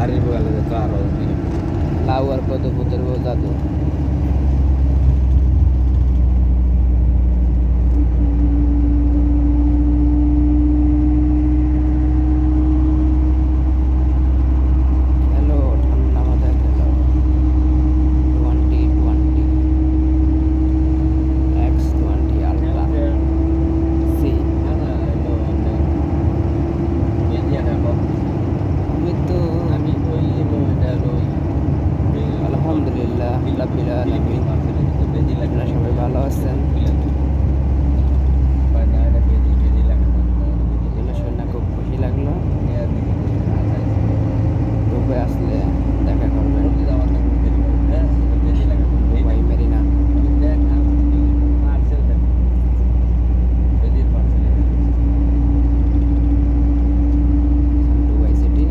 বাড়ির বগালে তো আরো লাউ আর কত পুতের বউ দাদু। খেলো ঠান্ডা মাথায় খেলো। 2020 X20 Ultra C। আমি তো আলহামদুলিল্লাহ রাব্বিল আলামিন, আপনারা সবাই ভালো আছেন? এগুলো শুনে খুব খুশি লাগলো। দুবাই আসলে দেখা করবেন। Dubai Marina. Dubai city.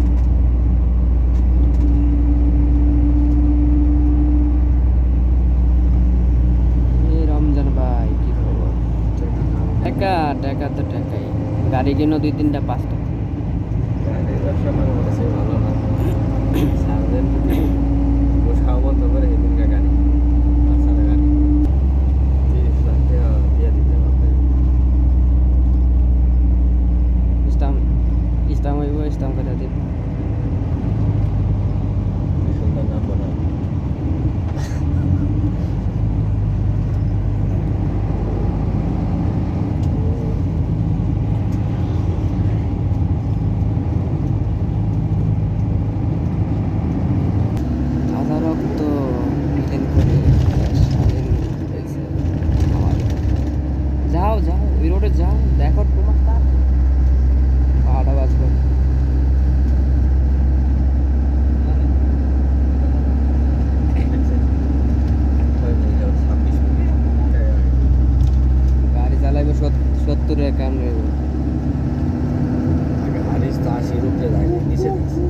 এই রমজান ভাই কি খবর? টাকা টাকা তো টাকাই, গাড়ি কিনো 2-3টা 5টা। ভালো না সারদের যদি বসাও বন্ধ করে সেদিনকার গাড়ি বাচ্চারা গাড়ি 30 লাখ টাকা দিয়ে দিতে হবে। ইস্তাম হইব, ইস্তাম করে দিব। সুন্দর নাম বলা তাজা রক্ত দিন করে স্বাধীন হয়েছে আমাদের। যাও যাও ওই রোডে যাও, দেখো তোমার তার পাহাড়া বাজবে। গাড়ি চালাইবে 70 কেমন আগে হারিস তো 80 উপরে যায় নিচে থাকছে।